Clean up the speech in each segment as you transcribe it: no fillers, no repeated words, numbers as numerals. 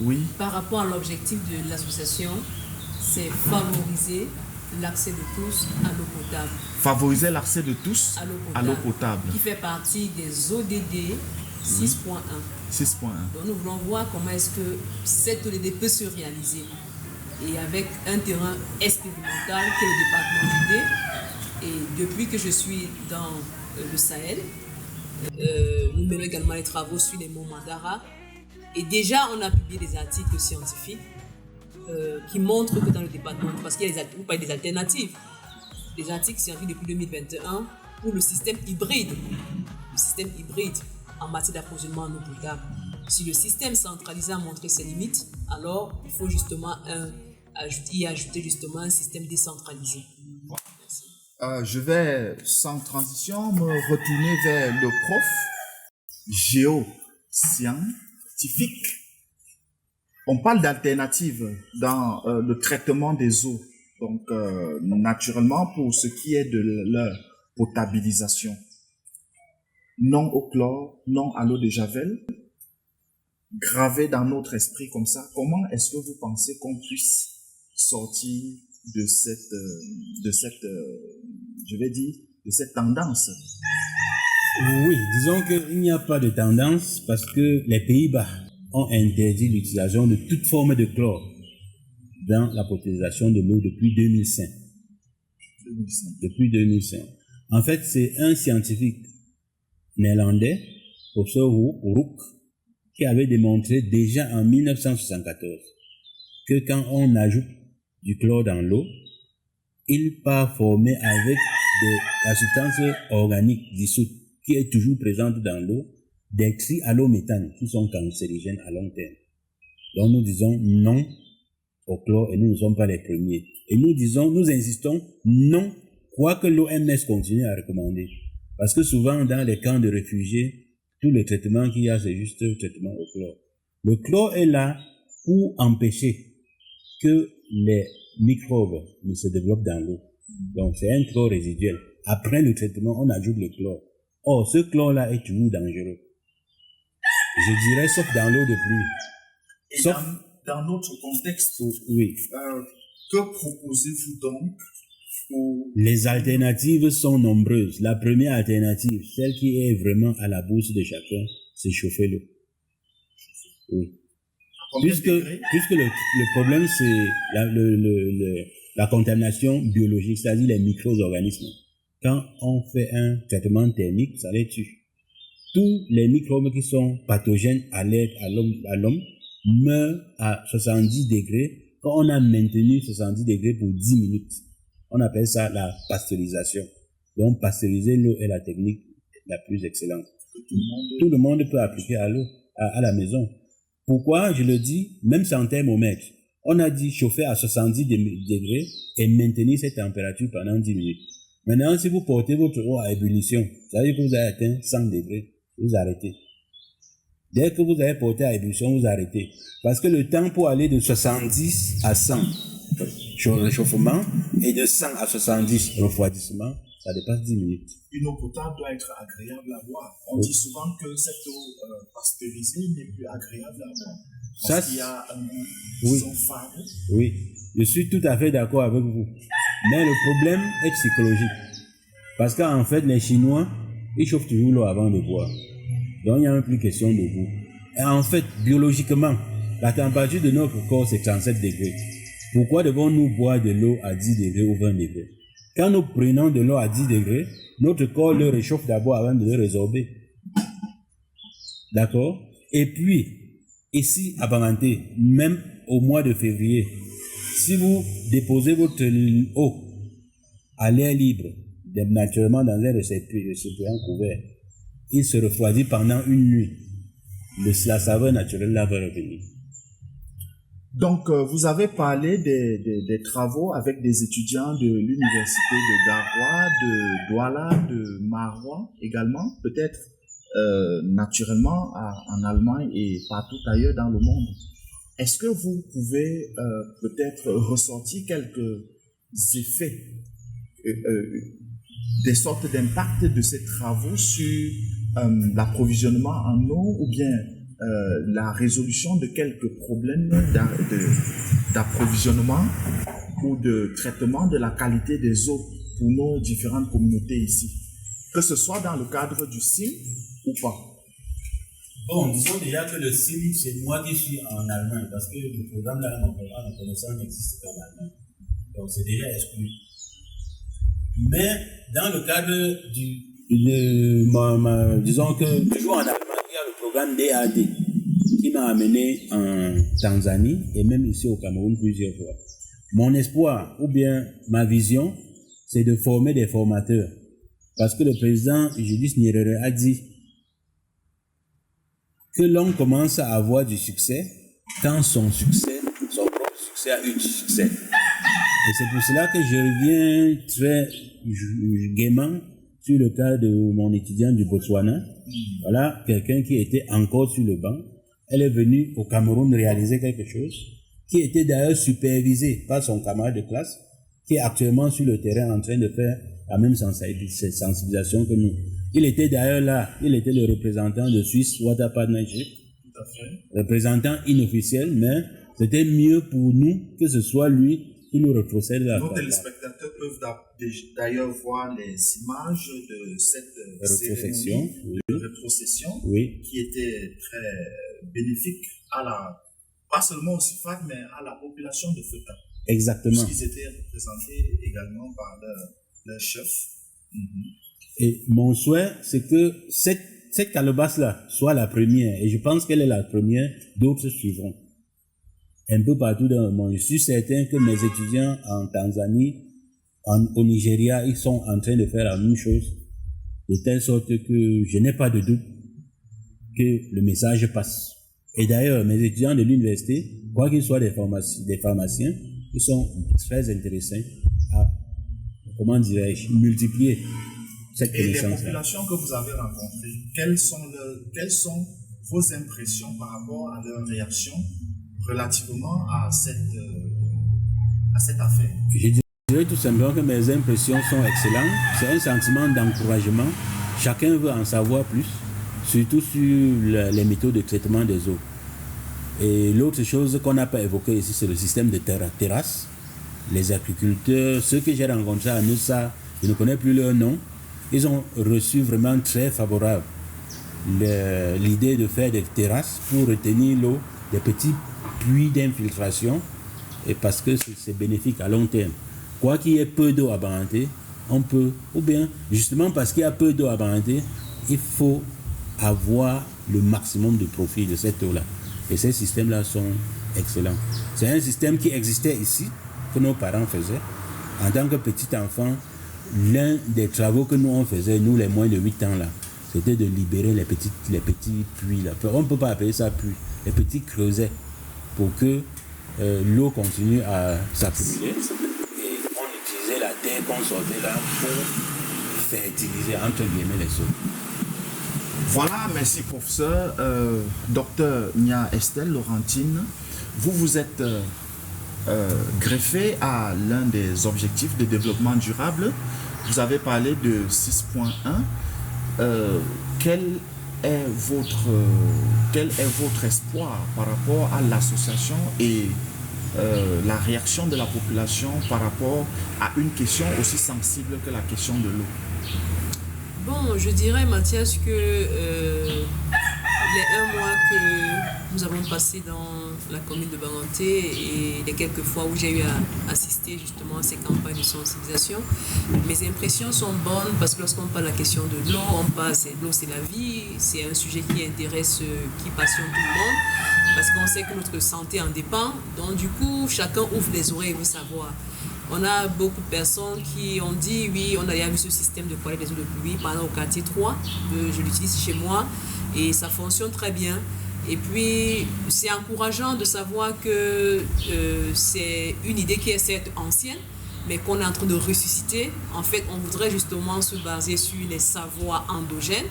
Oui. Par rapport à l'objectif de l'association, c'est favoriser l'accès de tous à l'eau potable. Favoriser l'accès de tous à l'eau potable. Qui fait partie des ODD 6.1. 6.1. Donc nous voulons voir comment est-ce que cette ODD peut se réaliser. Et avec un terrain expérimental qui est le département du D. Et depuis que je suis dans le Sahel, nous menons également les travaux sur les monts Mandara. Et déjà, on a publié des articles scientifiques qui montrent que dans le département, parce qu'il y a des alternatives, des articles scientifiques depuis 2021 pour le système hybride. Le système hybride en matière d'approvisionnement en eau potable. Si le système centralisé a montré ses limites, alors il faut justement y ajouter justement un système décentralisé. Je vais sans transition me retourner vers le prof géoscientifique. On parle d'alternatives dans le traitement des eaux, donc naturellement pour ce qui est de leur potabilisation. Non au chlore, non à l'eau de Javel, gravé dans notre esprit comme ça. Comment est-ce que vous pensez qu'on puisse sortir de cette tendance? Oui, disons qu'il n'y a pas de tendance parce que les Pays-Bas ont interdit l'utilisation de toute forme de chlore dans la potabilisation de l'eau depuis 2005. Depuis 2005. En fait, c'est un scientifique néerlandais, professeur Rook, qui avait démontré déjà en 1974 que quand on ajoute du chlore dans l'eau, il part former avec la substance organique dissoute qui est toujours présente dans l'eau, des trihallométhanes qui sont cancérigènes à long terme. Donc nous disons non au chlore et nous ne sommes pas les premiers. Et nous insistons non, quoique l'OMS continue à recommander. Parce que souvent dans les camps de réfugiés, tout le traitement qu'il y a, c'est juste le traitement au chlore. Le chlore est là pour empêcher que les microbes ne se développent dans l'eau. Donc c'est un chlore résiduel. Après le traitement, on ajoute le chlore. Or, ce chlore-là est toujours dangereux. Je dirais sauf dans l'eau de pluie. Et sauf dans notre contexte, oui. Que proposez-vous donc pour... Les alternatives sont nombreuses. La première alternative, celle qui est vraiment à la bourse de chacun, c'est chauffer l'eau. Oui. Puisque le problème, c'est la contamination biologique, c'est-à-dire les micro-organismes. Quand on fait un traitement thermique, ça les tue. Tous les microbes qui sont pathogènes à l'homme meurent à 70 degrés quand on a maintenu 70 degrés pour 10 minutes. On appelle ça la pasteurisation. Donc, pasteuriser l'eau est la technique la plus excellente. Tout le monde peut appliquer à l'eau, à la maison. Pourquoi je le dis? Même sans thermomètre. On a dit chauffer à 70 degrés et maintenir cette température pendant 10 minutes. Maintenant, si vous portez votre eau à ébullition, ça veut dire que vous avez atteint 100 degrés, vous arrêtez. Dès que vous avez porté à ébullition, vous arrêtez. Parce que le temps pour aller de 70 à 100, réchauffement, et de 100 à 70, refroidissement, ça dépasse 10 minutes. Une eau potable doit être agréable à boire. On dit souvent que cette eau pasteurisée n'est plus agréable à boire. Parce qu'il y a un goût fade. Oui, je suis tout à fait d'accord avec vous. Mais le problème est psychologique. Parce qu'en fait, les Chinois, ils chauffent toujours l'eau avant de boire. Donc, il n'y a même plus question de goût. Et en fait, biologiquement, la température de notre corps, c'est 37 degrés. Pourquoi devons-nous boire de l'eau à 10 degrés ou 20 degrés? Quand nous prenons de l'eau à 10 degrés, notre corps le réchauffe d'abord avant de le résorber. D'accord? Et puis, ici, à Banganté, même au mois de février, si vous déposez votre eau à l'air libre, naturellement dans un récipient couvert, il se refroidit pendant une nuit. La saveur naturelle là va revenir. Donc, vous avez parlé des travaux avec des étudiants de l'université de Garoua, de Douala, de Maroua également, peut-être naturellement en Allemagne et partout ailleurs dans le monde. Est-ce que vous pouvez peut-être ressortir quelques effets, des sortes d'impacts de ces travaux sur l'approvisionnement en eau ou bien la résolution de quelques problèmes d'approvisionnement ou de traitement de la qualité des eaux pour nos différentes communautés ici, que ce soit dans le cadre du CIM ou pas? Bon, disons déjà que le CIM, c'est moi qui suis en Allemagne, parce que le programme là, en connaissance n'existe qu'en Allemagne. Donc c'est déjà exclu. Mais dans le cadre disons que toujours en Allemagne, il y a le programme DAD qui m'a amené en Tanzanie et même ici au Cameroun plusieurs fois. Mon espoir ou bien ma vision, c'est de former des formateurs. Parce que le président Julius Nyerere a dit que l'on commence à avoir du succès quand son propre succès a eu du succès. Et c'est pour cela que je reviens très gaiement sur le cas de mon étudiant du Botswana. Voilà, quelqu'un qui était encore sur le banc. Elle est venue au Cameroun réaliser quelque chose, qui était d'ailleurs supervisé par son camarade de classe, qui est actuellement sur le terrain en train de faire la même sensibilisation que nous. Il était d'ailleurs là, il était le représentant de Swiss Water Partnership, représentant inofficiel, mais c'était mieux pour nous que ce soit lui qui nous retrocède la Nos téléspectateurs peuvent d'ailleurs voir les images de cette cérémonie de rétrocession qui était très bénéfique pas seulement au CIFAD, mais à la population de Feta. Exactement. Puisqu'ils étaient représentés également par leur chef. Et mon souhait, c'est que cette calebasse-là soit la première, et je pense qu'elle est la première, d'autres suivront. Un peu partout dans le monde. Je suis certain que mes étudiants en Tanzanie, au Nigeria, ils sont en train de faire la même chose, de telle sorte que je n'ai pas de doute que le message passe. Et d'ailleurs, mes étudiants de l'université, quoi qu'ils soient des pharmaciens, ils sont très intéressés à, comment dirais-je, multiplier cette connaissance. Et les populations que vous avez rencontrées, quelles sont vos impressions par rapport à leur réaction relativement à cette affaire? Je dirais tout simplement que mes impressions sont excellentes. C'est un sentiment d'encouragement. Chacun veut en savoir plus, surtout sur les méthodes de traitement des eaux. Et l'autre chose qu'on n'a pas évoquée ici, c'est le système de terrasse. Les agriculteurs, ceux que j'ai rencontrés à Nusa, je ne connais plus leur nom, ils ont reçu vraiment très favorable l'idée de faire des terrasses pour retenir l'eau, des petits puits d'infiltration, et parce que c'est bénéfique à long terme. Quoi qu'il y ait peu d'eau abondante, on peut, ou bien justement parce qu'il y a peu d'eau abondante, il faut avoir le maximum de profit de cette eau-là. Et ces systèmes-là sont excellents. C'est un système qui existait ici, que nos parents faisaient. En tant que petit enfant, l'un des travaux que nous on faisait, nous les moins de 8 ans là, c'était de libérer les petits puits là. On ne peut pas appeler ça puits, les petits creusets, pour que l'eau continue à s'accumuler. Et on utilisait la terre qu'on sortait là pour fertiliser entre guillemets les sols. Voilà, merci professeur. Docteur Nia Estelle Laurentine, vous êtes greffé à l'un des objectifs de développement durable. Vous avez parlé de 6.1. Quel est votre espoir par rapport à l'association et la réaction de la population par rapport à une question aussi sensible que la question de l'eau? Bon, je dirais, Mathias, que les 1 mois que nous avons passé dans la commune de Banganté et les quelques fois où j'ai eu à assister justement à ces campagnes de sensibilisation, mes impressions sont bonnes parce que lorsqu'on parle de la question de l'eau, l'eau c'est la vie, c'est un sujet qui intéresse, qui passionne tout le monde parce qu'on sait que notre santé en dépend. Donc du coup, chacun ouvre les oreilles et veut savoir. On a beaucoup de personnes qui ont dit, oui, on a déjà vu ce système de collecte des eaux de pluie pendant au quartier 3, je l'utilise chez moi et ça fonctionne très bien. Et puis, c'est encourageant de savoir que c'est une idée qui est certes ancienne, mais qu'on est en train de ressusciter. En fait, on voudrait justement se baser sur les savoirs endogènes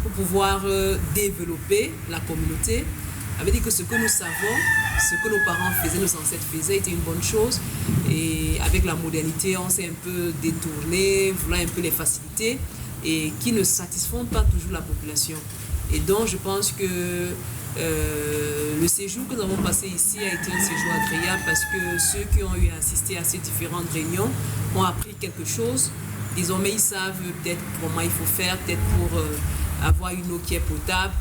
pour pouvoir développer la communauté. Ça veut dire que ce que nous savons, ce que nos parents faisaient, nos ancêtres faisaient, était une bonne chose. Et avec la modernité, on s'est un peu détourné, voulant un peu les facilités, et qui ne satisfont pas toujours la population. Et donc, je pense que le séjour que nous avons passé ici a été un séjour agréable parce que ceux qui ont eu à assister à ces différentes réunions ont appris quelque chose. Désormais, ils savent peut-être comment il faut faire, peut-être pour avoir une eau qui est potable,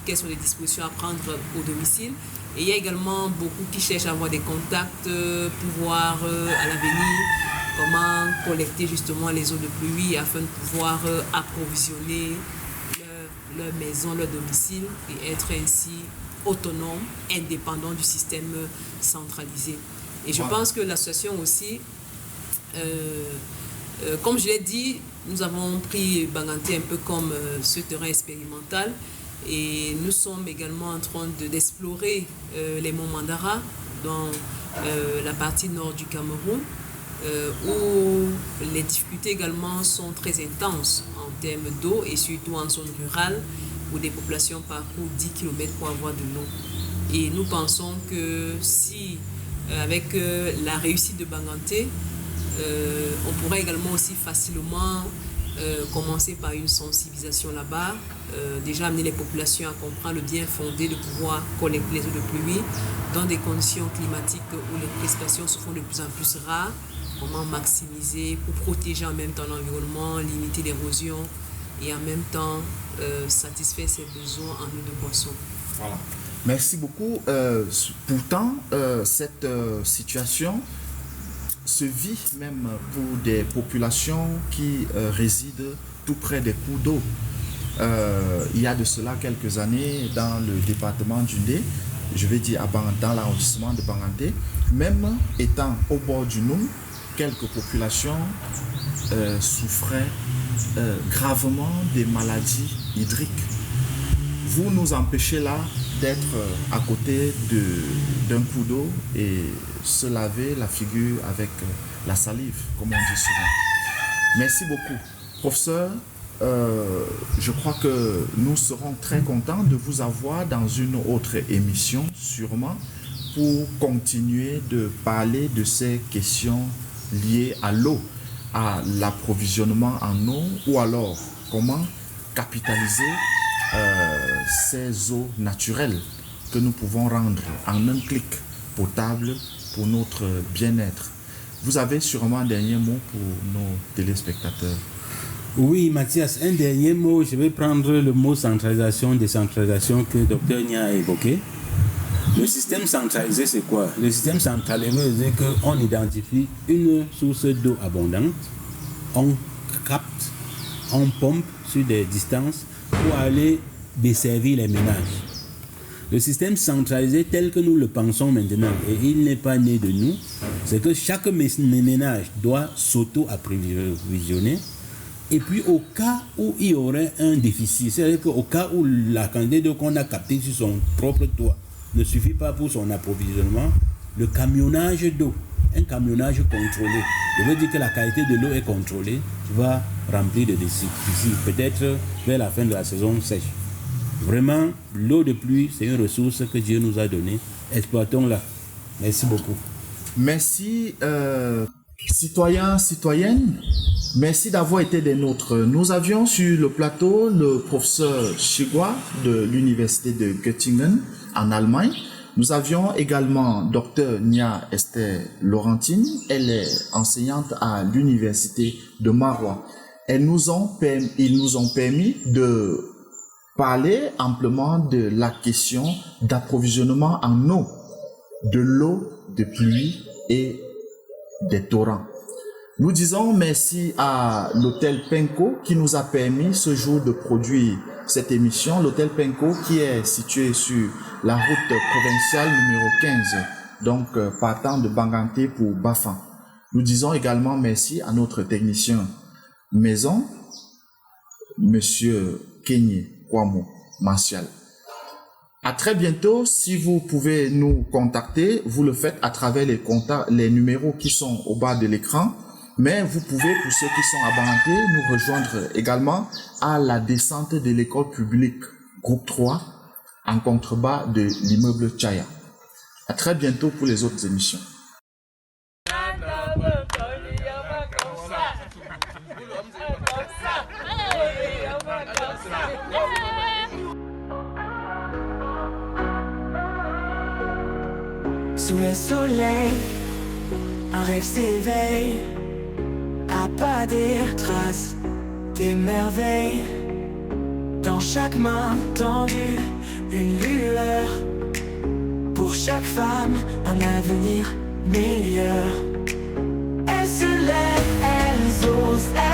quelles sont les dispositions à prendre au domicile. Et il y a également beaucoup qui cherchent à avoir des contacts pour voir à l'avenir comment collecter justement les eaux de pluie afin de pouvoir approvisionner leur maison, leur domicile et être ainsi autonome, indépendant du système centralisé. Et je pense que l'association aussi, comme je l'ai dit, nous avons pris Banganté un peu comme ce terrain expérimental et nous sommes également en train d'explorer les monts Mandara dans la partie nord du Cameroun où les difficultés également sont très intenses en termes d'eau et surtout en zone rurale où des populations parcourent 10 km pour avoir de l'eau. Et nous pensons que si, avec la réussite de Banganté, on pourrait également aussi facilement commencer par une sensibilisation là-bas, déjà amener les populations à comprendre le bien fondé de pouvoir collecter les eaux de pluie dans des conditions climatiques où les précipitations se font de plus en plus rares, comment maximiser pour protéger en même temps l'environnement, limiter l'érosion et en même temps satisfaire ses besoins en eau de boisson. Voilà. Merci beaucoup. Pourtant, cette situation se vit même pour des populations qui résident tout près des cours d'eau. Il y a de cela quelques années dans le département du Ndé, je vais dire dans l'arrondissement de Banganté, même étant au bord du Noun, quelques populations souffraient gravement des maladies hydriques. Vous nous empêchez là d'être à côté d'un coup d'eau et se laver la figure avec la salive, comme on dit souvent. Merci beaucoup. Professeur, je crois que nous serons très contents de vous avoir dans une autre émission, sûrement, pour continuer de parler de ces questions liées à l'eau, à l'approvisionnement en eau, ou alors comment capitaliser ces eaux naturelles que nous pouvons rendre en un clic potable pour notre bien-être. Vous avez sûrement un dernier mot pour nos téléspectateurs. Oui, Mathias, un dernier mot. Je vais prendre le mot centralisation, décentralisation que Dr Nia a évoqué. Le système centralisé, c'est quoi? Le système centralisé, c'est qu'on identifie une source d'eau abondante, on capte, on pompe sur des distances pour aller desservir les ménages. Le système centralisé tel que nous le pensons maintenant, et il n'est pas né de nous, c'est que chaque ménage doit s'auto-approvisionner. Et puis au cas où il y aurait un déficit, c'est-à-dire qu'au cas où la quantité d'eau qu'on a captée sur son propre toit ne suffit pas pour son approvisionnement, le camionnage d'eau, un camionnage contrôlé, je veux dire que la qualité de l'eau est contrôlée, va remplir de déficits, peut-être vers la fin de la saison sèche. Vraiment, l'eau de pluie, c'est une ressource que Dieu nous a donnée. Exploitons-la. Merci beaucoup. Merci, citoyens, citoyennes. Merci d'avoir été des nôtres. Nous avions sur le plateau le professeur Chigua de l'université de Göttingen en Allemagne. Nous avions également Dr Nia Esther Laurentine. Elle est enseignante à l'université de Marois. Ils nous ont permis de parler amplement de la question d'approvisionnement en eau, de l'eau de pluie et des torrents. Nous disons merci à l'hôtel Penco qui nous a permis ce jour de produire cette émission. L'hôtel Penco qui est situé sur la route provinciale numéro 15, donc partant de Banganté pour Bafan. Nous disons également merci à notre technicien maison, Monsieur Kenye Kwamo Martial. À très bientôt. Si vous pouvez nous contacter, vous le faites à travers les numéros qui sont au bas de l'écran. Mais vous pouvez, pour ceux qui sont à Banganté, nous rejoindre également à la descente de l'école publique groupe 3 en contrebas de l'immeuble Chaya. À très bientôt pour les autres émissions. Yeah. Sous le soleil, un rêve s'éveille, à pas des traces, des merveilles. Dans chaque main tendue, une lueur. Pour chaque femme, un avenir meilleur. Elles se lèvent, elles osent.